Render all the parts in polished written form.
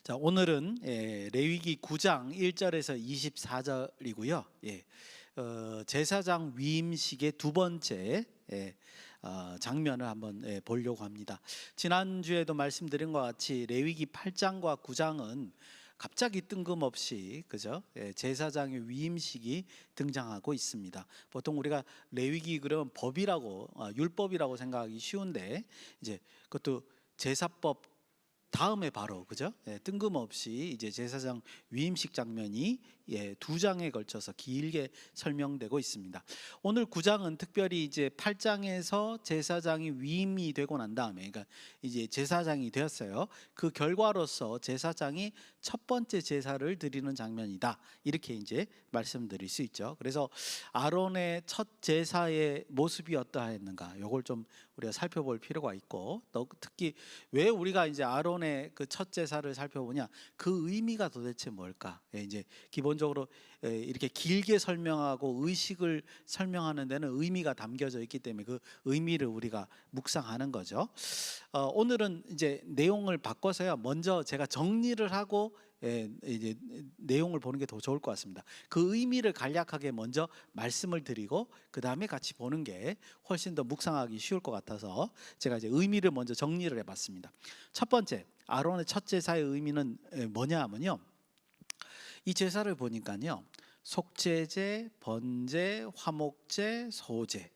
자, 오늘은 레위기 9장 1절에서 24절이고요. 제사장 위임식의 두 번째 장면을 한번 보려고 합니다. 지난주에도 말씀드린 것 같이 레위기 8장과 9장은 갑자기 뜬금없이 제사장의 위임식이 등장하고 있습니다. 보통 우리가 레위기 그러면 법이라고 율법이라고 생각하기 쉬운데 이제 그것도 제사법 다음에 바로 뜬금없이 이제 제사장 위임식 장면이 두 장에 걸쳐서 길게 설명되고 있습니다. 오늘 9장은 특별히 이제 8장에서 제사장이 위임이 되고 난 다음에, 그러니까 이제 제사장이 되었어요. 그 결과로서 제사장이 첫 번째 제사를 드리는 장면이다. 이렇게 이제 말씀드릴 수 있죠. 그래서 아론의 첫 제사의 모습이 어떠했는가, 요걸 좀 우리가 살펴볼 필요가 있고, 또 특히 왜 우리가 이제 아론의 그 첫 제사를 살펴보냐, 그 의미가 도대체 뭘까? 이제 기본적으로 이렇게 길게 설명하고 의식을 설명하는 데는 의미가 담겨져 있기 때문에 그 의미를 우리가 묵상하는 거죠. 오늘은 이제 내용을 바꿔서요, 먼저 제가 정리를 하고 이제 내용을 보는 게 더 좋을 것 같습니다. 그 의미를 간략하게 먼저 말씀을 드리고 그 다음에 같이 보는 게 훨씬 더 묵상하기 쉬울 것 같아서 제가 이제 의미를 먼저 정리를 해봤습니다. 첫 번째, 아론의 첫 제사의 의미는 뭐냐 하면요, 이 제사를 보니까요, 속죄제, 번제, 화목제, 소제,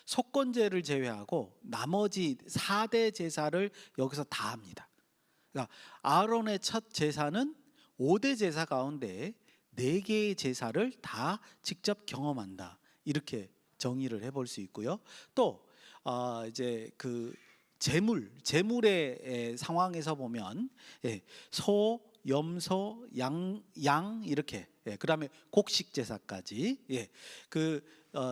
속건제를 제외하고 나머지 4대 제사를 여기서 다 합니다. 그러니까 아론의 첫 제사는 5대 제사 가운데 4개의 제사를 다 직접 경험한다, 이렇게 정의를 해볼 수 있고요. 또 이제 그 제물의 상황에서 보면 소, 염소, 양 이렇게, 그다음에 곡식 제사까지, 그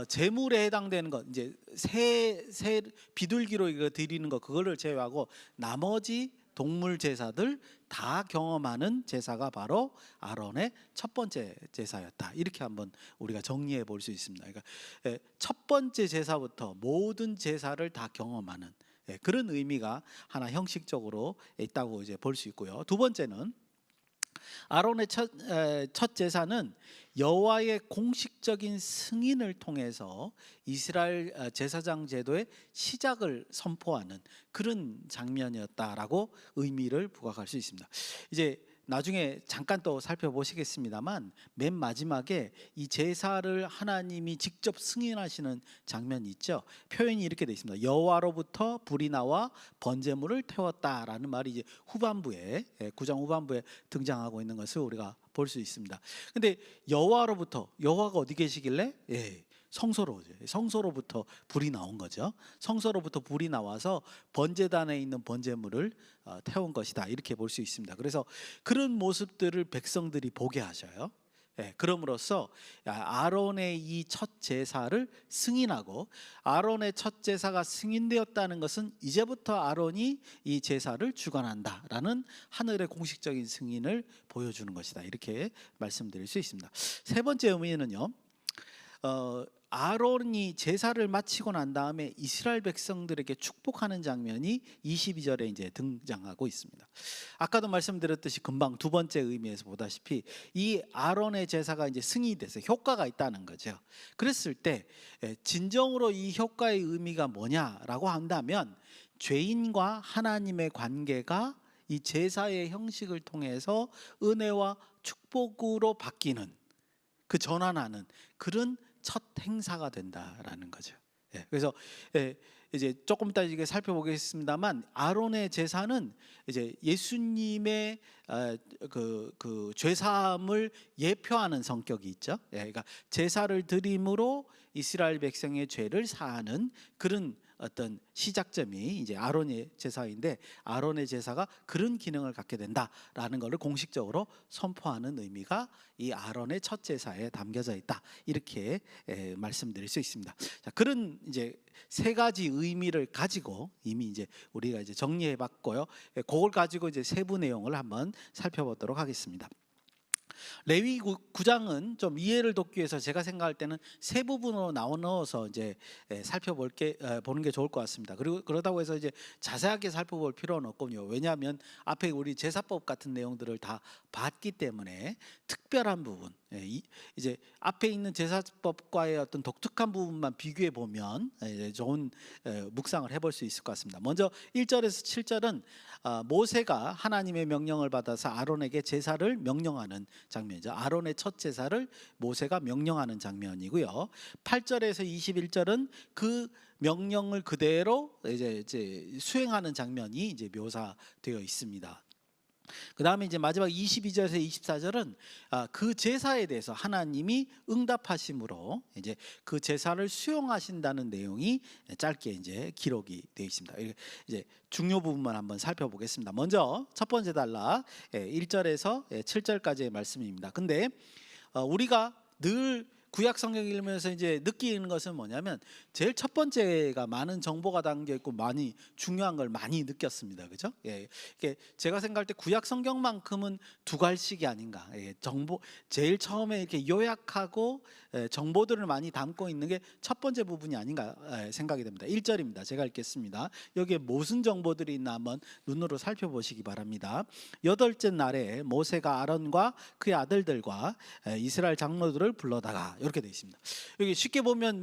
제물에 해당되는 것, 이제 새 비둘기로 이거 드리는 거, 그거를 제외하고 나머지 동물 제사들 다 경험하는 제사가 바로 아론의 첫 번째 제사였다, 이렇게 한번 우리가 정리해 볼 수 있습니다. 그러니까 첫 번째 제사부터 모든 제사를 다 경험하는 그런 의미가 하나 형식적으로 있다고 이제 볼 수 있고요. 두 번째는 아론의 첫 제사는 여호와의 공식적인 승인을 통해서 이스라엘 제사장 제도의 시작을 선포하는 그런 장면이었다라고 의미를 부각할 수 있습니다. 이제 나중에 잠깐 또 살펴보시겠습니다만, 맨 마지막에 이 제사를 하나님이 직접 승인하시는 장면이 있죠. 표현이 이렇게 되어 있습니다. 여호와로부터 불이 나와 번제물을 태웠다라는 말이 이제 후반부에, 9장 후반부에 등장하고 있는 것을 우리가 볼 수 있습니다. 근데 여호와로부터, 여호와가 어디 계시길래? 성소로부터 불이 나온 거죠. 성소로부터 불이 나와서 번제단에 있는 번제물을 태운 것이다, 이렇게 볼 수 있습니다. 그래서 그런 모습들을 백성들이 보게 하셔요. 그럼으로써 아론의 이 첫 제사를 승인하고, 아론의 첫 제사가 승인되었다는 것은 이제부터 아론이 이 제사를 주관한다라는 하늘의 공식적인 승인을 보여주는 것이다, 이렇게 말씀드릴 수 있습니다. 세 번째 의미는요, 아론이 제사를 마치고 난 다음에 이스라엘 백성들에게 축복하는 장면이 22절에 이제 등장하고 있습니다. 아까도 말씀드렸듯이 금방 두 번째 의미에서 보다시피 이 아론의 제사가 이제 승인이 돼서 효과가 있다는 거죠. 그랬을 때 진정으로 이 효과의 의미가 뭐냐라고 한다면, 죄인과 하나님의 관계가 이 제사의 형식을 통해서 은혜와 축복으로 바뀌는, 그 전환하는 그런 첫 행사가 된다라는 거죠. 그래서 이제 조금 이따 이게 살펴보겠습니다만, 아론의 제사는 이제 예수님의 그 죄사함을 예표하는 성격이 있죠. 그러니까 제사를 드림으로 이스라엘 백성의 죄를 사하는 그런 어떤 시작점이 이제 아론의 제사인데, 아론의 제사가 그런 기능을 갖게 된다라는 것을 공식적으로 선포하는 의미가 이 아론의 첫 제사에 담겨져 있다, 이렇게 말씀드릴 수 있습니다. 자, 그런 이제 세 가지 의미를 가지고 이미 이제 우리가 이제 정리해봤고요. 그걸 가지고 이제 세부 내용을 한번 살펴보도록 하겠습니다. 레위 9장은 좀 이해를 돕기 위해서 제가 생각할 때는 세 부분으로 나눠서 이제 보는 게 좋을 것 같습니다. 그리고 그렇다고 해서 이제 자세하게 살펴볼 필요는 없군요. 왜냐하면 앞에 우리 제사법 같은 내용들을 다 봤기 때문에 특별한 부분, 이제 앞에 있는 제사법과의 어떤 독특한 부분만 비교해 보면 좋은 묵상을 해볼 수 있을 것 같습니다. 먼저 1절에서 7절은 모세가 하나님의 명령을 받아서 아론에게 제사를 명령하는 장면이죠. 아론의 첫 제사를 모세가 명령하는 장면이고요. 8절에서 21절은 그 명령을 그대로 이제 수행하는 장면이 이제 묘사되어 있습니다. 그 다음에 이제 마지막 22절에서 24절은 그 제사에 대해서 하나님이 응답하심으로 이제 그 제사를 수용하신다는 내용이 짧게 이제 기록이 되어 있습니다. 이제 중요 부분만 한번 살펴보겠습니다. 먼저 첫 번째 단락 1절에서 7절까지의 말씀입니다. 근데 우리가 늘 구약 성경 읽으면서 이제 느끼는 것은 뭐냐면 제일 첫 번째가 많은 정보가 담겨 있고 많이 중요한 걸 많이 느꼈습니다. 그죠? 이게 제가 생각할 때 구약 성경만큼은 두갈식이 아닌가. 정보 제일 처음에 이렇게 요약하고 정보들을 많이 담고 있는 게 첫 번째 부분이 아닌가 생각이 됩니다. 1절입니다. 제가 읽겠습니다. 여기에 무슨 정보들이 있나 한번 눈으로 살펴보시기 바랍니다. 여덟째 날에 모세가 아론과 그의 아들들과 이스라엘 장로들을 불러다가 이렇게 되어 있습니다. 여기 쉽게 보면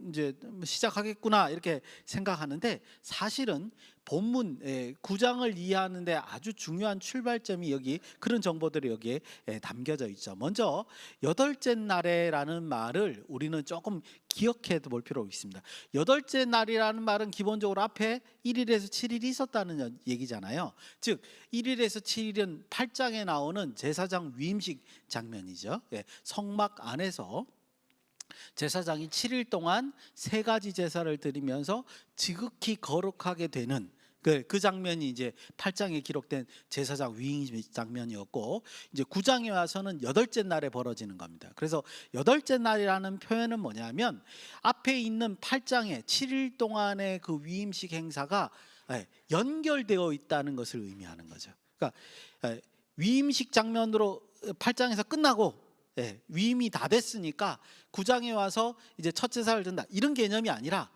이제 시작하겠구나 이렇게 생각하는데 사실은 본문 9장을 이해하는데 아주 중요한 출발점이 여기 그런 정보들이 여기에 담겨져 있죠. 먼저 여덟째 날에라는 말을 우리는 조금 기억해 볼 필요가 있습니다. 여덟째 날이라는 말은 기본적으로 앞에 1일에서 7일이 있었다는 얘기잖아요. 즉 1일에서 7일은 8장에 나오는 제사장 위임식 장면이죠. 성막 안에서 제사장이 7일 동안 세 가지 제사를 드리면서 지극히 거룩하게 되는 그 장면이 이제 8장에 기록된 제사장 위임 장면이었고, 이제 9장에 와서는 여덟째 날에 벌어지는 겁니다. 그래서 여덟째 날이라는 표현은 뭐냐면 앞에 있는 8장에 7일 동안의 그 위임식 행사가 연결되어 있다는 것을 의미하는 거죠. 그러니까 위임식 장면으로 8장에서 끝나고 위임이 다 됐으니까 9장에 와서 이제 첫 제사를 든다 이런 개념이 아니라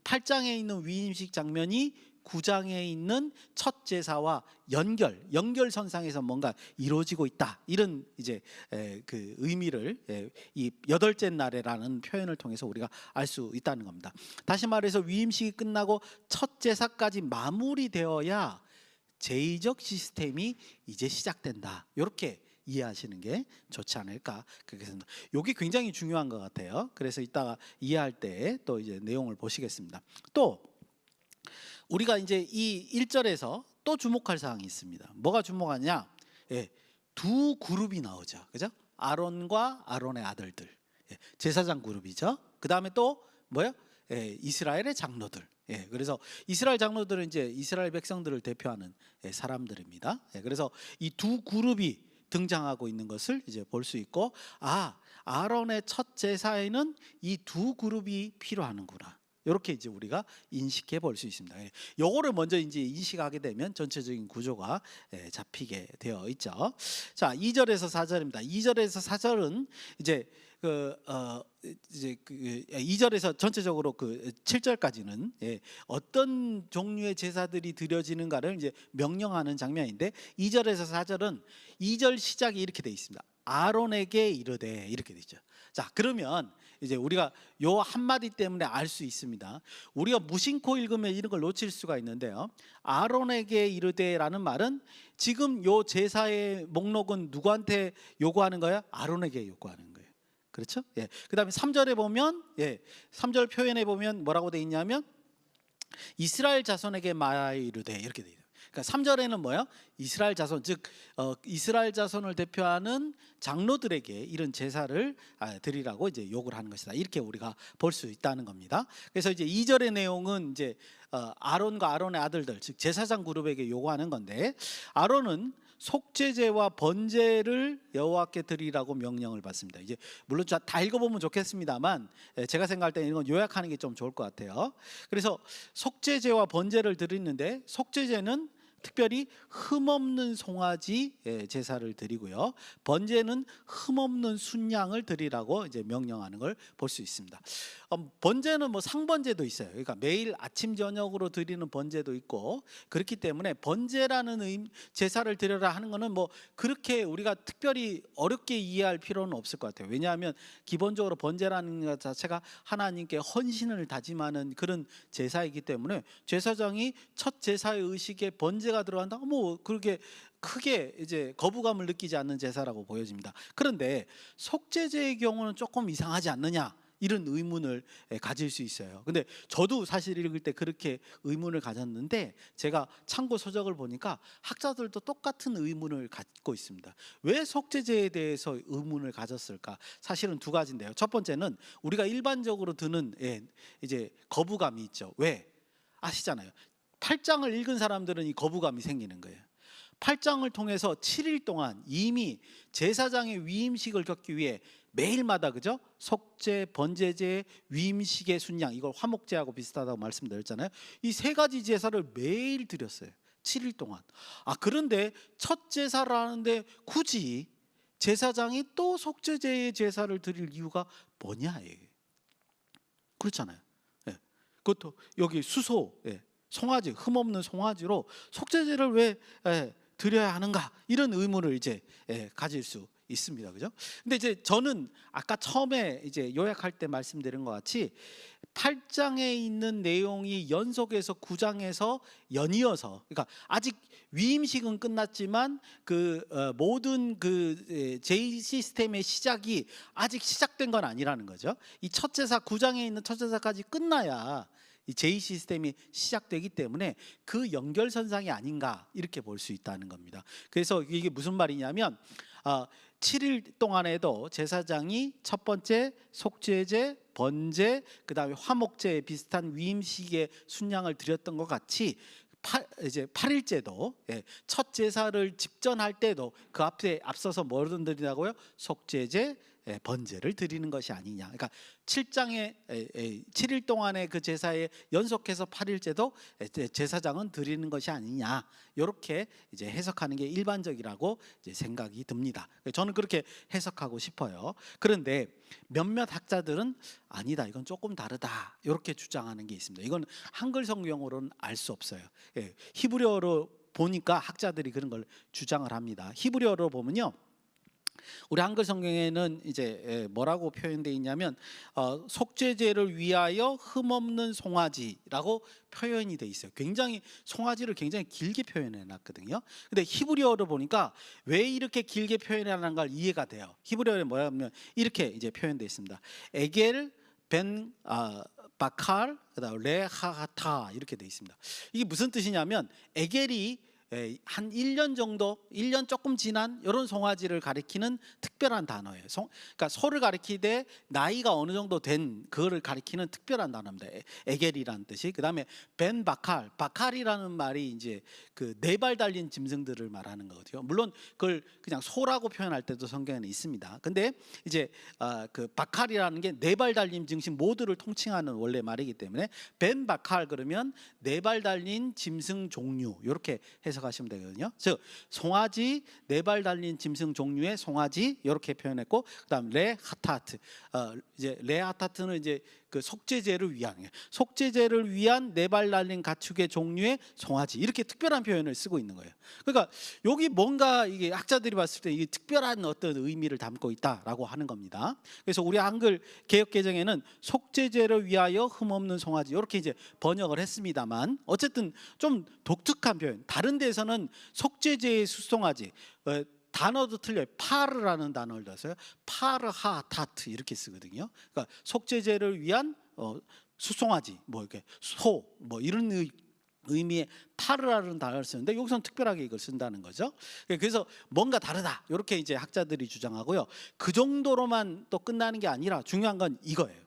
8장에 있는 위임식 장면이 9장에 있는 첫 제사와 연결선상에서 뭔가 이루어지고 있다 이런 이제 그 의미를 이 여덟째 날에라는 표현을 통해서 우리가 알 수 있다는 겁니다. 다시 말해서 위임식이 끝나고 첫 제사까지 마무리되어야 제의적 시스템이 이제 시작된다 이렇게 이해하시는 게 좋지 않을까 그렇게 생각합니다. 이게 굉장히 중요한 것 같아요. 그래서 이따가 이해할 때 또 이제 내용을 보시겠습니다. 또 우리가 이제 이 1절에서 또 주목할 사항이 있습니다. 뭐가 주목하냐? 두 그룹이 나오죠. 그죠? 아론과 아론의 아들들. 제사장 그룹이죠. 그 다음에 또 뭐요? 이스라엘의 장로들. 그래서 이스라엘 장로들은 이제 이스라엘 백성들을 대표하는 사람들입니다. 그래서 이 두 그룹이 등장하고 있는 것을 이제 볼 수 있고, 아론의 첫 제사에는 이 두 그룹이 필요하는구나. 이렇게 이제 우리가 인식해 볼 수 있습니다. 요거를 먼저 이제 인식하게 되면 전체적인 구조가 잡히게 되어 있죠. 자, 2절에서 4절입니다. 2절에서 4절은 이제 2절에서 전체적으로 그 7절까지는 어떤 종류의 제사들이 드려지는가를 이제 명령하는 장면인데, 2절에서 4절은 2절 시작이 이렇게 돼 있습니다. 아론에게 이르되 이렇게 되죠. 자, 그러면 이제 우리가 요 한마디 때문에 알 수 있습니다. 우리가 무심코 읽으면 이런 걸 놓칠 수가 있는데요. 아론에게 이르되라는 말은 지금 요 제사의 목록은 누구한테 요구하는 거야? 아론에게 요구하는 거예요. 그렇죠? 그다음에 3절에 보면 3절 표현에 보면 뭐라고 돼 있냐면 이스라엘 자손에게 말하여 이르되 이렇게 돼 있어요. 그러니까 3절에는 뭐예요? 이스라엘 자손, 즉 이스라엘 자손을 대표하는 장로들에게 이런 제사를 드리라고 이제 요구를 하는 것이다. 이렇게 우리가 볼 수 있다는 겁니다. 그래서 이제 2절의 내용은 이제 아론과 아론의 아들들, 즉 제사장 그룹에게 요구하는 건데, 아론은 속죄제와 번제를 여호와께 드리라고 명령을 받습니다. 이제 물론 다 읽어보면 좋겠습니다만 제가 생각할 때는 이건 요약하는 게 좀 좋을 것 같아요. 그래서 속죄제와 번제를 드리는데, 속죄제는 특별히 흠없는 송아지 제사를 드리고요. 번제는 흠없는 순양을 드리라고 이제 명령하는 걸 볼 수 있습니다. 번제는 뭐 상번제도 있어요. 그러니까 매일 아침 저녁으로 드리는 번제도 있고, 그렇기 때문에 번제라는 제사를 드려라 하는 거는 뭐 그렇게 우리가 특별히 어렵게 이해할 필요는 없을 것 같아요. 왜냐하면 기본적으로 번제라는 것 자체가 하나님께 헌신을 다짐하는 그런 제사이기 때문에 제사장이 첫 제사의 의식에 번제가 들어간다, 뭐 그렇게 크게 이제 거부감을 느끼지 않는 제사라고 보여집니다. 그런데 속죄제의 경우는 조금 이상하지 않느냐, 이런 의문을 가질 수 있어요. 근데 저도 사실 읽을 때 그렇게 의문을 가졌는데, 제가 참고 서적을 보니까 학자들도 똑같은 의문을 갖고 있습니다. 왜 속죄제에 대해서 의문을 가졌을까? 사실은 두 가지인데요. 첫 번째는 우리가 일반적으로 드는 이제 거부감이 있죠. 왜? 아시잖아요. 8장을 읽은 사람들은 이 거부감이 생기는 거예요. 8장을 통해서 7일 동안 이미 제사장의 위임식을 겪기 위해 매일마다, 그죠? 속죄, 번제제, 위임식의 순양, 이걸 화목제하고 비슷하다고 말씀드렸잖아요. 이 세 가지 제사를 매일 드렸어요. 7일 동안. 그런데 첫 제사를 하는데 굳이 제사장이 또 속죄제의 제사를 드릴 이유가 뭐냐? 그렇잖아요. 그것도 여기 수소, 송아지, 흠없는 송아지로 속죄제를 왜 드려야 하는가, 이런 의문을 이제 가질 수 있습니다. 그죠? 근데 이제 저는 아까 처음에 이제 요약할 때 말씀드린 것 같이 8장에 있는 내용이 연속해서 9장에서 연이어서, 그러니까 아직 위임식은 끝났지만 그 모든 그 제이 시스템의 시작이 아직 시작된 건 아니라는 거죠. 이 첫 제사 9장에 있는 첫 제사까지 끝나야 이 제이 시스템이 시작되기 때문에 그 연결선상이 아닌가, 이렇게 볼 수 있다는 겁니다. 그래서 이게 무슨 말이냐면 7일 동안에도 제사장이 첫 번째 속죄제, 번제, 그 다음에 화목제에 비슷한 위임식의 순양을 드렸던 것 같이 이제 8일째도 첫 제사를 집전할 때도 그 앞에 앞서서 뭐를 드리냐고요? 속죄제, 번제를 드리는 것이 아니냐. 그러니까 7장에 7일 동안의 그 제사에 연속해서 8일째도 제사장은 드리는 것이 아니냐, 이렇게 이제 해석하는 게 일반적이라고 이제 생각이 듭니다. 저는 그렇게 해석하고 싶어요. 그런데 몇몇 학자들은 아니다, 이건 조금 다르다, 이렇게 주장하는 게 있습니다. 이건 한글 성경으로는 알 수 없어요. 히브리어로 보니까 학자들이 그런 걸 주장을 합니다. 히브리어로 보면요, 우리 한글 성경에는 이제 뭐라고 표현되어 있냐면 속죄제를 위하여 흠없는 송아지라고 표현이 돼 있어요. 굉장히 송아지를 굉장히 길게 표현해 놨거든요. 근데 히브리어로 보니까 왜 이렇게 길게 표현해 놨는 걸 이해가 돼요. 히브리어에 뭐냐면 이렇게 이제 표현되어 있습니다. 에겔 벤 바칼 그다음 레하하타, 이렇게 돼 있습니다. 이게 무슨 뜻이냐면 에겔이 한 1년 정도, 1년 조금 지난 이런 송아지를 가리키는 특별한 단어예요. 그러니까 소를 가리키되 나이가 어느 정도 된 그거를 가리키는 특별한 단어입니다. 에겔이라는 뜻이. 그다음에 벤 바칼, 바칼이라는 말이 이제 그 4발 달린 짐승들을 말하는 거거든요. 물론 그걸 그냥 소라고 표현할 때도 성경에는 있습니다. 근데 이제 그 바칼이라는 게 4발 달린 짐승 모두를 통칭하는 원래 말이기 때문에 벤 바칼 그러면 4발 달린 짐승 종류, 이렇게 해서 하시면 되거든요. 즉 송아지, 4발 달린 짐승 종류의 송아지, 이렇게 표현했고, 그다음 레하타트, 이제 레하타트는 이제 그 속죄제를 위한, 속죄제를 위한 4발 달린 가축의 종류의 송아지, 이렇게 특별한 표현을 쓰고 있는 거예요. 그러니까 여기 뭔가 이게 학자들이 봤을 때 이게 특별한 어떤 의미를 담고 있다라고 하는 겁니다. 그래서 우리 한글 개역 개정에는 속죄제를 위하여 흠없는 송아지, 이렇게 이제 번역을 했습니다만, 어쨌든 좀 독특한 표현. 다른 데서는 속죄제의 수송아지, 단어도 틀려요. 파르라는 단어를 넣었어요. 파르하타트, 이렇게 쓰거든요. 그러니까 속죄제를 위한 수송아지, 뭐 이렇게 소, 뭐 이런 의미의 파르라는 단어를 쓰는데 여기서는 특별하게 이걸 쓴다는 거죠. 그래서 뭔가 다르다, 이렇게 이제 학자들이 주장하고요. 그 정도로만 또 끝나는 게 아니라 중요한 건 이거예요.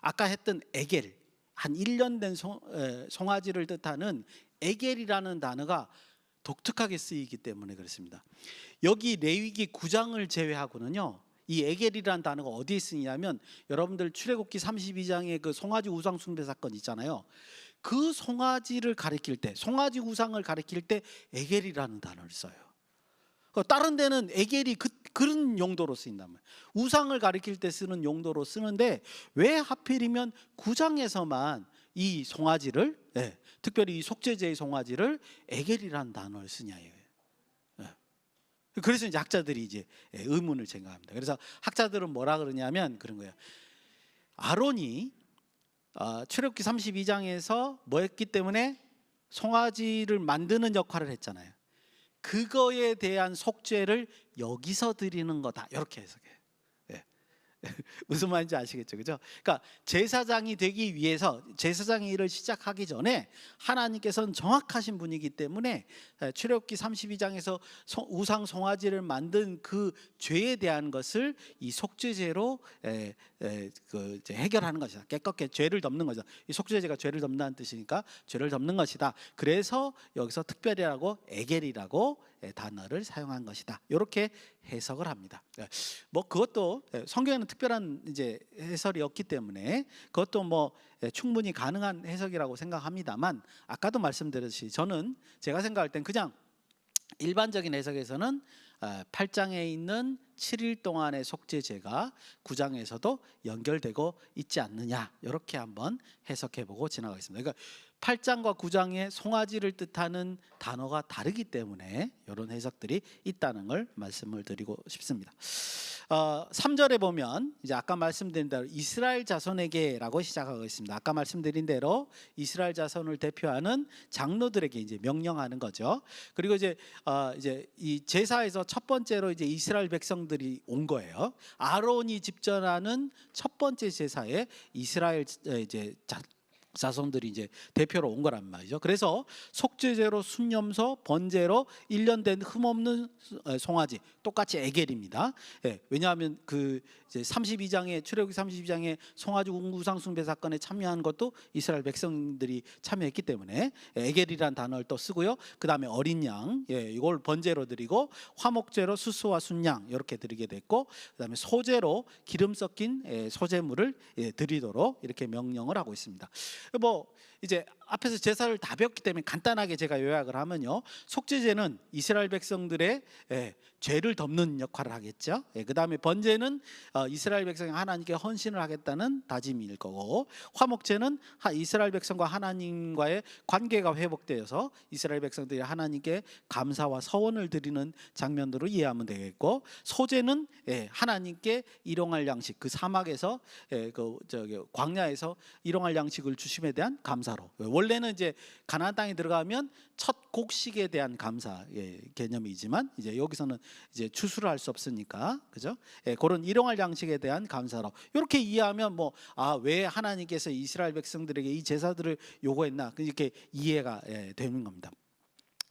아까 했던 에겔, 한 1년 된 송아지를 뜻하는 에겔이라는 단어가 독특하게 쓰이기 때문에 그렇습니다. 여기 레위기 9장을 제외하고는요, 이 에겔이라는 단어가 어디에 쓰이냐면, 여러분들 출애굽기 32장의 그 송아지 우상 숭배 사건 있잖아요. 그 송아지를 가리킬 때, 송아지 우상을 가리킬 때 에겔이라는 단어를 써요. 다른 데는 에겔이 그런 용도로 쓰인단 말이에요. 우상을 가리킬 때 쓰는 용도로 쓰는데 왜 하필이면 9장에서만 이 송아지를, 특별히 이 속죄제의 송아지를 에겔이라는 단어를 쓰냐예요. 그래서 이제 학자들이 이제 의문을 제기합니다. 그래서 학자들은 뭐라 그러냐면 그런 거예요. 아론이 출애굽기 32장에서 뭐 했기 때문에 송아지를 만드는 역할을 했잖아요. 그거에 대한 속죄를 여기서 드리는 거다, 이렇게 해석해요. 무슨 말인지 아시겠죠, 그죠? 그러니까 제사장이 되기 위해서, 제사장의 일을 시작하기 전에 하나님께서는 정확하신 분이기 때문에 출애굽기 32장에서 우상 송아지를 만든 그 죄에 대한 것을 이 속죄제로 이제 해결하는 것이다. 깨끗게 죄를 덮는 것이다. 이 속죄제가 죄를 덮는다는 뜻이니까 죄를 덮는 것이다. 그래서 여기서 특별이라고 에겔이라고 단어를 사용한 것이다, 이렇게 해석을 합니다. 뭐 그것도 성경에는 특별한 이제 해설이 없기 때문에 그것도 뭐 충분히 가능한 해석이라고 생각합니다만, 아까도 말씀드렸듯이 저는 제가 생각할 땐 그냥 일반적인 해석에서는 8장에 있는 7일 동안의 속죄제가 9장에서도 연결되고 있지 않느냐, 이렇게 한번 해석해보고 지나가겠습니다. 그러니까 8장과 9장의 송아지를 뜻하는 단어가 다르기 때문에 이런 해석들이 있다는 걸 말씀을 드리고 싶습니다. 3절에 보면 이제 아까 말씀드린 대로 이스라엘 자손에게라고 시작하고 있습니다. 아까 말씀드린 대로 이스라엘 자손을 대표하는 장로들에게 이제 명령하는 거죠. 그리고 이제 이 제사에서 첫 번째로 이제 이스라엘 백성들이 온 거예요. 아론이 집전하는 첫 번째 제사에 이스라엘 이제 자손들이 이제 대표로 온 거란 말이죠. 그래서 속죄제로 순염소, 번제로 1년 된 흠없는 송아지, 똑같이 에겔입니다. 왜냐하면 그 이제 32장에 출애굽기 32장에 송아지 우상 숭배 사건에 참여한 것도 이스라엘 백성들이 참여했기 때문에 에겔이라는 단어를 또 쓰고요. 그 다음에 어린 양, 이걸 번제로 드리고, 화목제로 수수와 순양 이렇게 드리게 됐고, 그 다음에 소제로 기름 섞인 소제물을 드리도록 이렇게 명령을 하고 있습니다. 뭐 이제 앞에서 제사를 다 배웠기 때문에 간단하게 제가 요약을 하면요, 속죄제는 이스라엘 백성들의 죄를 덮는 역할을 하겠죠. 그 다음에 번제는 이스라엘 백성이 하나님께 헌신을 하겠다는 다짐일 거고, 화목제는 이스라엘 백성과 하나님과의 관계가 회복되어서 이스라엘 백성들이 하나님께 감사와 서원을 드리는 장면으로 이해하면 되겠고, 소제는 하나님께 일용할 양식, 그 사막에서 광야에서 일용할 양식을 주심에 대한 감사로, 원래는 이제 가나안 땅에 들어가면 첫 곡식에 대한 감사 개념이지만 이제 여기서는 이제 추수를 할 수 없으니까, 그죠? 그런 일용할 양식에 대한 감사로, 이렇게 이해하면 뭐 왜 하나님께서 이스라엘 백성들에게 이 제사들을 요구했나, 이렇게 이해가 되는 겁니다.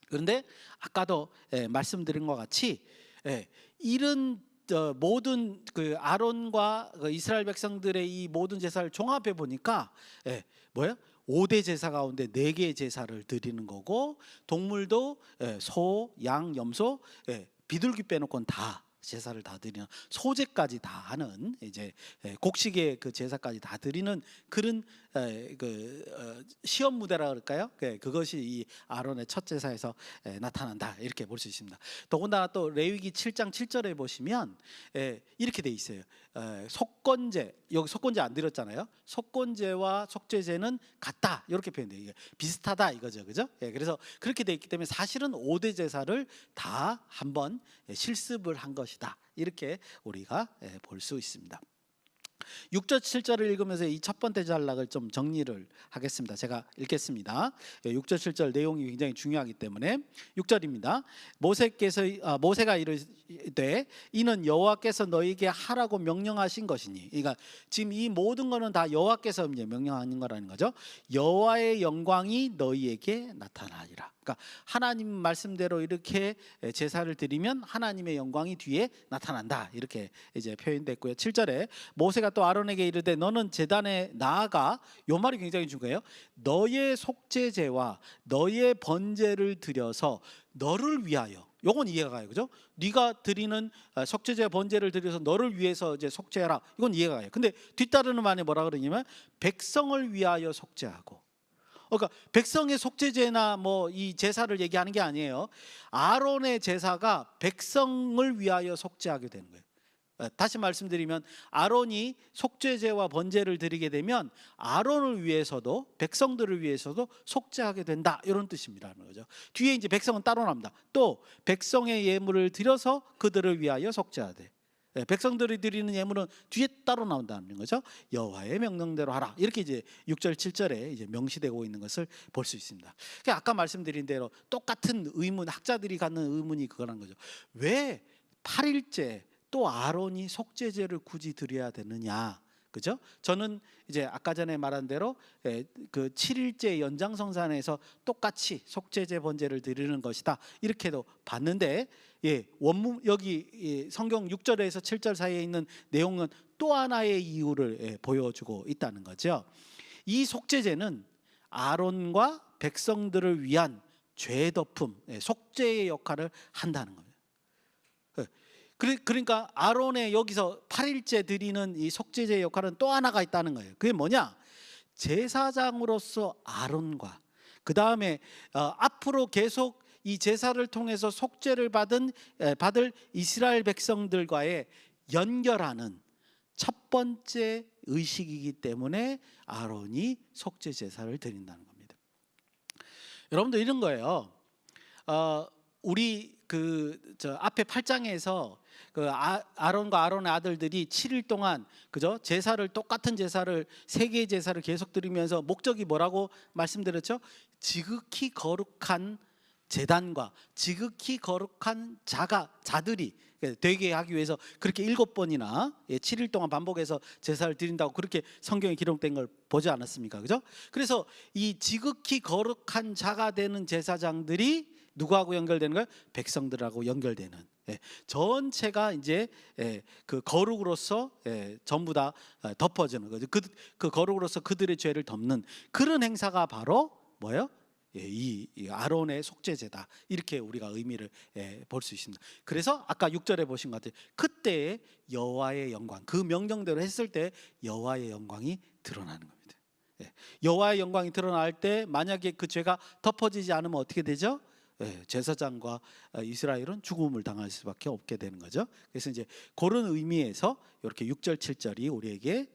그런데 아까도 말씀드린 것 같이 이런 모든 그 아론과 이스라엘 백성들의 이 모든 제사를 종합해 보니까 뭐예요? 5대 제사 가운데 4개의 제사를 드리는 거고, 동물도 소, 양, 염소, 비둘기 빼놓고는 다 제사를 다 드리는, 소제까지 다 하는, 이제 곡식의 그 제사까지 다 드리는 그런 시험 무대라 그럴까요? 그것이 이 아론의 첫 제사에서 나타난다, 이렇게 볼 수 있습니다. 더군다나 또 레위기 7장 7절에 보시면 이렇게 돼 있어요. 속건제, 여기 속건제 안 드렸잖아요. 속건제와 속죄제는 같다, 이렇게 표현돼요. 비슷하다 이거죠, 그죠? 그래서 그렇게 돼 있기 때문에 사실은 5대 제사를 다 한번 실습을 한 것이다, 이렇게 우리가 볼 수 있습니다. 6절 7절을 읽으면서 이 첫 번째 단락을 좀 정리를 하겠습니다. 제가 읽겠습니다. 6절 7절 내용이 굉장히 중요하기 때문에 6절입니다. 모세가 이르되 이는 여호와께서 너희에게 하라고 명령하신 것이니, 그러니까 지금 이 모든 거는 다 여호와께서 이제 명령하는 거라는 거죠. 여호와의 영광이 너희에게 나타나리라. 그러니까 하나님 말씀대로 이렇게 제사를 드리면 하나님의 영광이 뒤에 나타난다, 이렇게 이제 표현됐고요. 7절에 모세가 또 아론에게 이르되 너는 제단에 나아가, 요 말이 굉장히 중요해요. 너의 속죄제와 너의 번제를 드려서 너를 위하여, 요건 이해가 가요, 그죠? 네가 드리는 속죄제 번제를 드려서 너를 위해서 이제 속죄하라, 이건 이해가 가요. 근데 뒤따르는 말에 뭐라 그러냐면 백성을 위하여 속죄하고, 그러니까 백성의 속죄제나 뭐 이 제사를 얘기하는 게 아니에요. 아론의 제사가 백성을 위하여 속죄하게 되는 거예요. 다시 말씀드리면 아론이 속죄제와 번제를 드리게 되면 아론을 위해서도 백성들을 위해서도 속죄하게 된다, 이런 뜻입니다는 거죠. 뒤에 이제 백성은 따로 나옵니다. 또 백성의 예물을 드려서 그들을 위하여 속죄하되, 백성들이 드리는 예물은 뒤에 따로 나온다는 거죠. 여호와의 명령대로 하라, 이렇게 이제 6절 7절에 이제 명시되고 있는 것을 볼 수 있습니다. 그러니까 아까 말씀드린 대로 똑같은 의문, 학자들이 갖는 의문이 그거란 거죠. 왜 8일째 또 아론이 속죄제를 굳이 드려야 되느냐, 그죠? 저는 이제 아까 전에 말한 대로 그 7일째 연장성산에서 똑같이 속죄제 번제를 드리는 것이다, 이렇게도 봤는데, 원문 여기 성경 6절에서 7절 사이에 있는 내용은 또 하나의 이유를 보여주고 있다는 거죠. 이 속죄제는 아론과 백성들을 위한 죄 덮음, 속죄의 역할을 한다는 겁니다. 그러니까 아론의 여기서 8일째 드리는 이 속죄제의 역할은 또 하나가 있다는 거예요. 그게 뭐냐? 제사장으로서 아론과 그 다음에 앞으로 계속 이 제사를 통해서 속죄를 받을 이스라엘 백성들과의 연결하는 첫 번째 의식이기 때문에 아론이 속죄 제사를 드린다는 겁니다. 여러분들 이런 거예요. 우리 저 앞에 8장에서 그 아론과 아론의 아들들이 7일 동안, 그죠? 제사를, 똑같은 제사를, 세 개의 제사를 계속 드리면서 목적이 뭐라고 말씀드렸죠? 지극히 거룩한 제단과 지극히 거룩한 자들이 되게 하기 위해서 그렇게 7번이나 7일 동안 반복해서 제사를 드린다고 그렇게 성경에 기록된 걸 보지 않았습니까? 그죠? 그래서 이 지극히 거룩한 자가 되는 제사장들이 누구하고 연결되는 거예요? 백성들하고 연결되는, 전체가 이제 그 거룩으로서 전부 다 덮어지는 거죠. 그 거룩으로서 그들의 죄를 덮는 그런 행사가 바로 뭐예요? 이 아론의 속죄제다, 이렇게 우리가 의미를 볼 수 있습니다. 그래서 아까 6절에 보신 것 같아요. 그때 여호와의 영광, 그 명령대로 했을 때 여호와의 영광이 드러나는 겁니다. 여호와의 영광이 드러날 때 만약에 그 죄가 덮어지지 않으면 어떻게 되죠? 제사장과 이스라엘은 죽음을 당할 수밖에 없게 되는 거죠. 그래서 이제 그런 의미에서 이렇게 6절 7절이 우리에게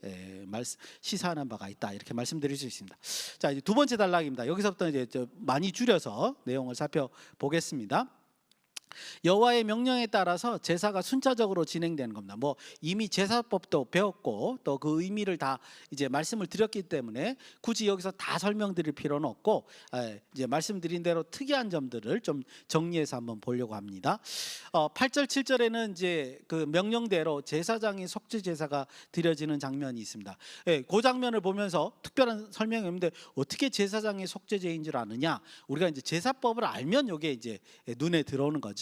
시사하는 바가 있다, 이렇게 말씀드릴 수 있습니다. 자, 이제 두 번째 단락입니다. 여기서부터 이제 많이 줄여서 내용을 살펴보겠습니다. 여호와의 명령에 따라서 제사가 순차적으로 진행되는 겁니다. 뭐 이미 제사법도 배웠고 또 그 의미를 다 이제 말씀을 드렸기 때문에 굳이 여기서 다 설명드릴 필요는 없고, 이제 말씀드린 대로 특이한 점들을 좀 정리해서 한번 보려고 합니다. 8절 7절에는 이제 그 명령대로 제사장이 속죄 제사가 드려지는 장면이 있습니다. 그 장면을 보면서 특별한 설명이 없는데 어떻게 제사장이 속죄제인 줄 아느냐? 우리가 이제 제사법을 알면 이게 이제 눈에 들어오는 거죠.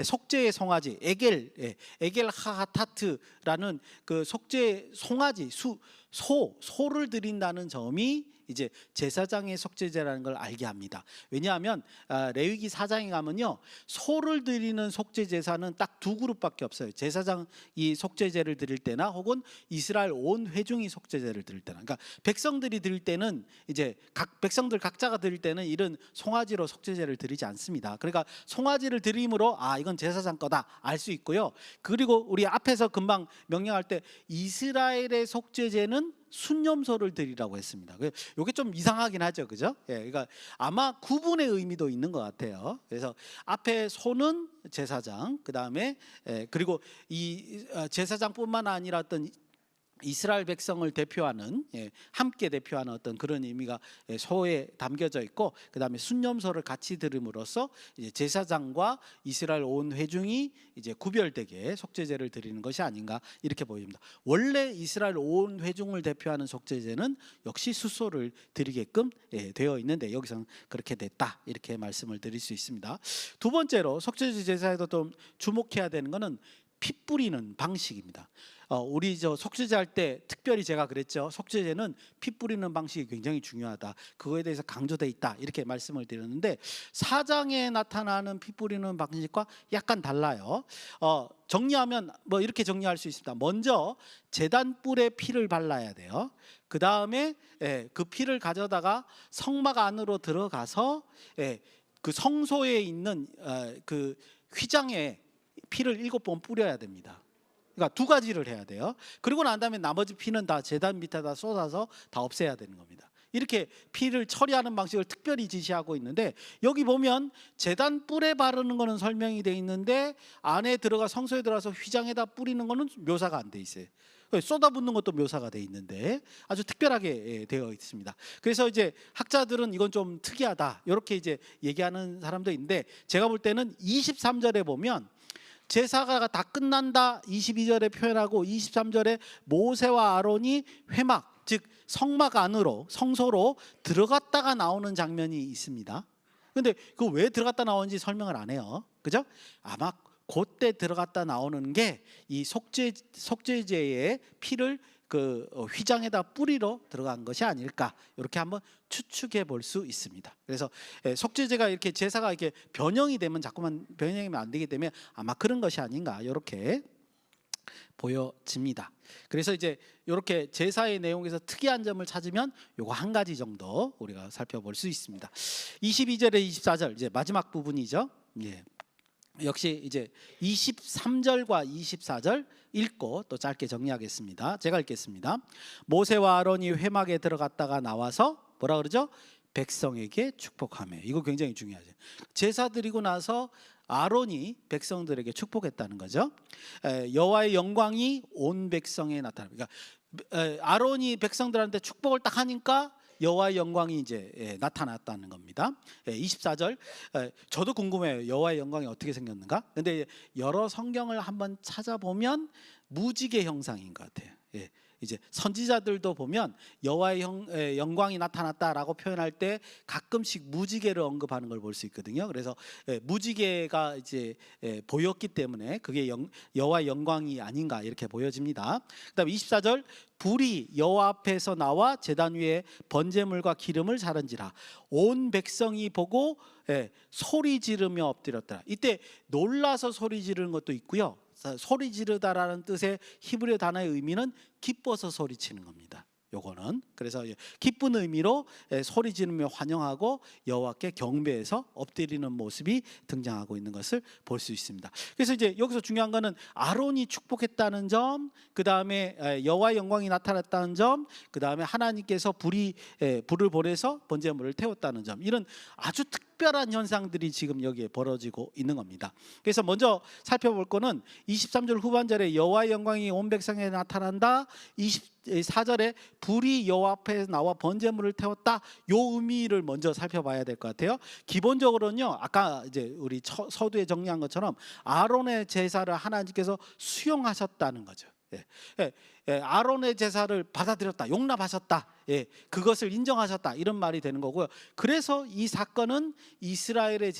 속죄의 송아지 에겔 하하타트라는 그 속죄 송아지 소를 드린다는 점이 이제 제사장의 속죄제라는 걸 알게 합니다. 왜냐하면 레위기 4장에 가면요, 소를 드리는 속죄 제사는 딱 두 그룹밖에 없어요. 제사장이 속죄제를 드릴 때나 혹은 이스라엘 온 회중이 속죄제를 드릴 때나. 그러니까 백성들이 드릴 때는 이제 각 백성들 각자가 드릴 때는 이런 송아지로 속죄제를 드리지 않습니다. 그러니까 송아지를 드림으로 이건 제사장 거다 알 수 있고요. 그리고 우리 앞에서 금방 명령할 때 이스라엘의 속죄제는 순념소를 드리라고 했습니다. 이게 좀 이상하긴 하죠, 그죠? 그러니까 아마 구분의 의미도 있는 것 같아요. 그래서 앞에 소는 제사장, 그 다음에 그리고 이 제사장뿐만 아니라 어떤 이스라엘 백성을 대표하는, 함께 대표하는 어떤 그런 의미가 소에 담겨져 있고, 그 다음에 순념소를 같이 들음으로써 이제 제사장과 이스라엘 온 회중이 이제 구별되게 속죄제를 드리는 것이 아닌가, 이렇게 보입니다. 원래 이스라엘 온 회중을 대표하는 속죄제는 역시 숫소를 드리게끔 되어 있는데 여기서는 그렇게 됐다, 이렇게 말씀을 드릴 수 있습니다. 두 번째로 속죄제 제사에도 좀 주목해야 되는 것은 피 뿌리는 방식입니다. 우리 저 속죄제 할 때 특별히 제가 그랬죠. 속죄제는 피 뿌리는 방식이 굉장히 중요하다. 그거에 대해서 강조돼 있다. 이렇게 말씀을 드렸는데 사장에 나타나는 피 뿌리는 방식과 약간 달라요. 정리하면 뭐 이렇게 정리할 수 있습니다. 먼저 제단 뿔에 피를 발라야 돼요. 그 다음에 그 피를 가져다가 성막 안으로 들어가서 그 성소에 있는 그 휘장에 피를 7번 뿌려야 됩니다. 그러니까 두 가지를 해야 돼요. 그리고 난 다음에 나머지 피는 다 제단 밑에다 쏟아서 다 없애야 되는 겁니다. 이렇게 피를 처리하는 방식을 특별히 지시하고 있는데, 여기 보면 제단 뿔에 바르는 거는 설명이 돼 있는데 안에 들어가 성소에 들어가서 휘장에다 뿌리는 거는 묘사가 안 돼 있어요. 쏟아붓는 것도 묘사가 돼 있는데 아주 특별하게 되어 있습니다. 그래서 이제 학자들은 이건 좀 특이하다 이렇게 이제 얘기하는 사람도 있는데, 제가 볼 때는 23절에 보면 제사가 다 끝난다 22절에 표현하고 23절에 모세와 아론이 회막, 즉 성막 안으로 성소로 들어갔다가 나오는 장면이 있습니다. 근데 그 왜 들어갔다 나오는지 설명을 안 해요. 그죠? 아마 그때 들어갔다 나오는 게 이 속죄제의 피를 그 휘장에다 뿌리러 들어간 것이 아닐까, 이렇게 한번 추측해 볼 수 있습니다. 그래서 속죄제가 이렇게 제사가 이렇게 변형이 되면, 자꾸만 변형이면 안 되기 때문에 아마 그런 것이 아닌가 이렇게 보여집니다. 그래서 이제 이렇게 제사의 내용에서 특이한 점을 찾으면 요거 한 가지 정도 우리가 살펴볼 수 있습니다. 22절에 24절 이제 마지막 부분이죠. 예. 역시 이제 23절과 24절 읽고 또 짧게 정리하겠습니다. 제가 읽겠습니다. 모세와 아론이 회막에 들어갔다가 나와서 뭐라 그러죠? 백성에게 축복하며. 이거 굉장히 중요하죠. 제사 드리고 나서 아론이 백성들에게 축복했다는 거죠. 여호와의 영광이 온 백성에 나타납니다. 그러니까 아론이 백성들한테 축복을 딱 하니까 여호와의 영광이 이제 나타났다는 겁니다. 24절, 저도 궁금해요. 여호와의 영광이 어떻게 생겼는가? 근데 여러 성경을 한번 찾아보면 무지개 형상인 것 같아요. 이제 선지자들도 보면 여호와의 영광이 나타났다라고 표현할 때 가끔씩 무지개를 언급하는 걸 볼 수 있거든요. 그래서 무지개가 이제 보였기 때문에 그게 여호와의 영광이 아닌가 이렇게 보여집니다. 그다음에 24절, 불이 여호와 앞에서 나와 제단 위에 번제물과 기름을 사른지라 온 백성이 보고 소리 지르며 엎드렸더라. 이때 놀라서 소리 지르는 것도 있고요. 소리 지르다라는 뜻의 히브리 단어의 의미는 기뻐서 소리치는 겁니다. 요거는 그래서 기쁜 의미로 소리 지르며 환영하고 여호와께 경배해서 엎드리는 모습이 등장하고 있는 것을 볼 수 있습니다. 그래서 이제 여기서 중요한 거는 아론이 축복했다는 점, 그 다음에 여호와의 영광이 나타났다는 점, 그 다음에 하나님께서 불을 보내서 번제물을 태웠다는 점, 이런 아주 특별한 현상들이 지금 여기에 벌어지고 있는 겁니다. 그래서 먼저 살펴볼 거는 23절 후반절에 여호와의 영광이 온 백성에 나타난다, 24절에 불이 여호와 앞에 나와 번제물을 태웠다, 요 의미를 먼저 살펴봐야 될 것 같아요. 기본적으로는요, 아까 이제 우리 서두에 정리한 것처럼 아론의 제사를 하나님께서 수용하셨다는 거죠. 아론의 제사를 받아들였다, 용납하셨다, 그것을 인정하셨다, 이런 말이 되는 거고요. 그래서 이 사건은 이스라엘의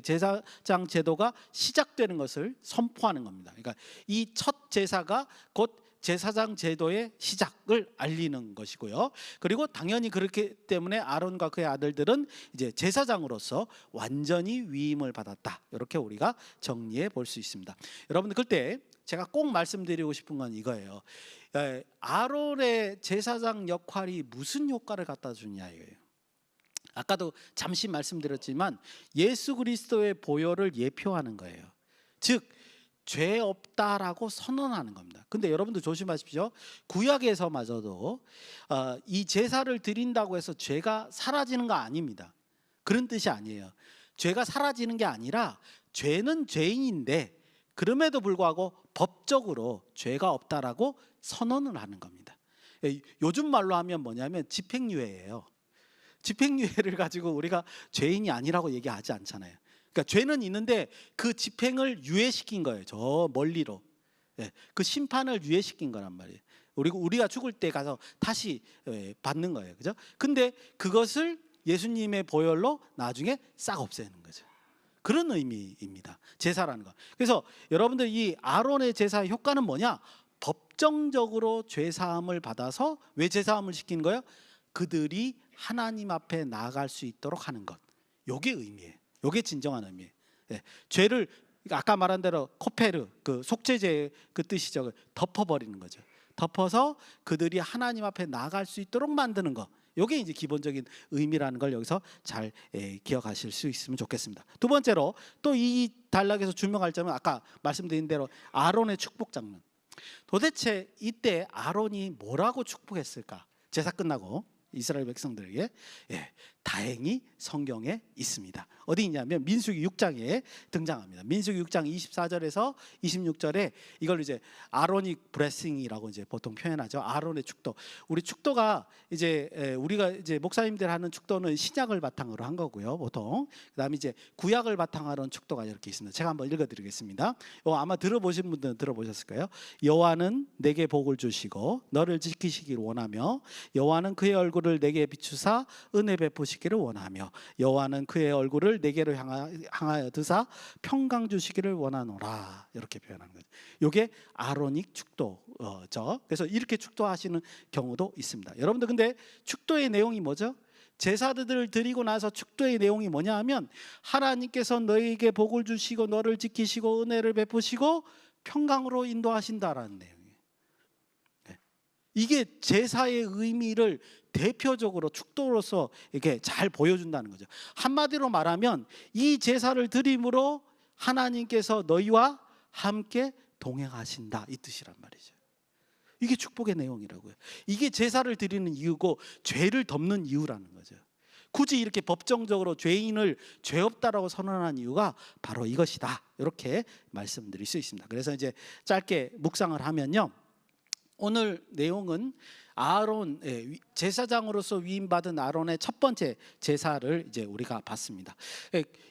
제사장 제도가 시작되는 것을 선포하는 겁니다. 그러니까 이 첫 제사가 곧 제사장 제도의 시작을 알리는 것이고요. 그리고 당연히 그렇기 때문에 아론과 그의 아들들은 이제 제사장으로서 완전히 위임을 받았다, 이렇게 우리가 정리해 볼 수 있습니다. 여러분들, 그때 제가 꼭 말씀드리고 싶은 건 이거예요. 아론의 제사장 역할이 무슨 효과를 갖다 주냐 이거예요. 아까도 잠시 말씀드렸지만 예수 그리스도의 보혈을 예표하는 거예요. 즉 죄 없다라고 선언하는 겁니다. 근데 여러분들 조심하십시오. 구약에서마저도 이 제사를 드린다고 해서 죄가 사라지는 거 아닙니다. 그런 뜻이 아니에요. 죄가 사라지는 게 아니라 죄는 죄인인데 그럼에도 불구하고 법적으로 죄가 없다라고 선언을 하는 겁니다. 요즘 말로 하면 뭐냐면 집행유예예요. 집행유예를 가지고 우리가 죄인이 아니라고 얘기하지 않잖아요. 그러니까 죄는 있는데 그 집행을 유예시킨 거예요. 저 멀리로. 그 심판을 유예시킨 거란 말이에요. 우리가 죽을 때 가서 다시 받는 거예요. 그죠? 근데 그것을 예수님의 보혈로 나중에 싹 없애는 거죠. 그런 의미입니다. 제사라는 거. 그래서 여러분들 이 아론의 제사의 효과는 뭐냐? 법정적으로 죄 사함을 받아서 왜 죄 사함을 시키는 거예요? 그들이 하나님 앞에 나아갈 수 있도록 하는 것. 요게 의미예요. 요게 진정한 의미예요. 예. 죄를 아까 말한 대로 코페르 그 속죄제 그 뜻이죠. 덮어버리는 거죠. 덮어서 그들이 하나님 앞에 나아갈 수 있도록 만드는 것. 요게 이제 기본적인 의미라는 걸 여기서 잘 기억하실 수 있으면 좋겠습니다. 두 번째로 또 이 단락에서 주목할 점은 아까 말씀드린 대로 아론의 축복 장면. 도대체 이때 아론이 뭐라고 축복했을까? 제사 끝나고 이스라엘 백성들에게 다행히 성경에 있습니다. 어디 있냐면 민수기 6장에 등장합니다. 민수기 6장 24절에서 26절에 이걸 이제 아로닉 브레싱이라고 이제 보통 표현하죠. 아론의 축도. 우리 축도가 이제 우리가 이제 목사님들 하는 축도는 신약을 바탕으로 한 거고요. 보통 그다음에 이제 구약을 바탕으로 한 축도가 이렇게 있습니다. 제가 한번 읽어드리겠습니다. 아마 들어보신 분들은 들어보셨을 거예요. 여호와는 내게 복을 주시고 너를 지키시기를 원하며 여호와는 그의 얼굴을 내게 비추사 은혜 베푸시기를 원하며 여호와는 그의 얼굴을 내게로 향하여 드사 평강 주시기를 원하노라. 이렇게 표현하는 거죠. 이게 아로닉 축도죠. 그래서 이렇게 축도하시는 경우도 있습니다. 여러분들 근데 축도의 내용이 뭐죠? 제사들을 드리고 나서 축도의 내용이 뭐냐 하면 하나님께서 너에게 복을 주시고 너를 지키시고 은혜를 베푸시고 평강으로 인도하신다라는 내용이에요. 이게 제사의 의미를 대표적으로 축도로서 이렇게 잘 보여준다는 거죠. 한마디로 말하면 이 제사를 드림으로 하나님께서 너희와 함께 동행하신다 이 뜻이란 말이죠. 이게 축복의 내용이라고요. 이게 제사를 드리는 이유고 죄를 덮는 이유라는 거죠. 굳이 이렇게 법정적으로 죄인을 죄 없다라고 선언한 이유가 바로 이것이다. 이렇게 말씀드릴 수 있습니다. 그래서 이제 짧게 묵상을 하면요. 오늘 내용은 아론 제사장으로서 위임받은 아론의 첫 번째 제사를 이제 우리가 봤습니다.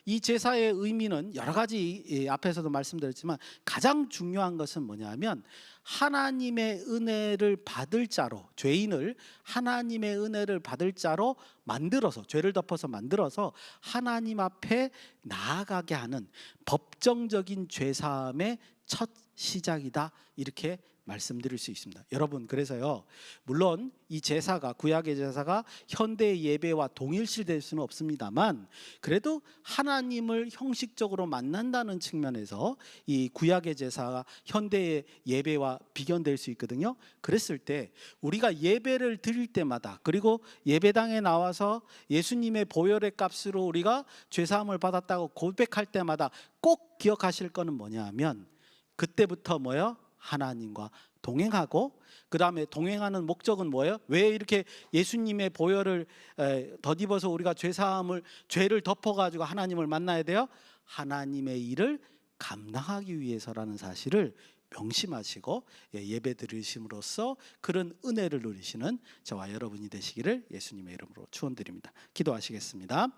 이 제사의 의미는 여러 가지 앞에서도 말씀드렸지만 가장 중요한 것은 뭐냐면 하나님의 은혜를 받을 자로 죄인을 하나님의 은혜를 받을 자로 만들어서 죄를 덮어서 만들어서 하나님 앞에 나아가게 하는 법정적인 죄사함의 첫 시작이다. 이렇게 말씀드릴 수 있습니다. 여러분 그래서요 물론 이 제사가 구약의 제사가 현대의 예배와 동일시될 수는 없습니다만 그래도 하나님을 형식적으로 만난다는 측면에서 이 구약의 제사가 현대의 예배와 비견될 수 있거든요. 그랬을 때 우리가 예배를 드릴 때마다 그리고 예배당에 나와서 예수님의 보혈의 값으로 우리가 죄사함을 받았다고 고백할 때마다 꼭 기억하실 거는 뭐냐 하면 그때부터 뭐예요? 하나님과 동행하고 그 다음에 동행하는 목적은 뭐예요? 왜 이렇게 예수님의 보혈을 덧입어서 우리가 죄를 덮어가지고 하나님을 만나야 돼요? 하나님의 일을 감당하기 위해서라는 사실을 명심하시고 예배 드리심으로써 그런 은혜를 누리시는 저와 여러분이 되시기를 예수님의 이름으로 축원드립니다. 기도하시겠습니다.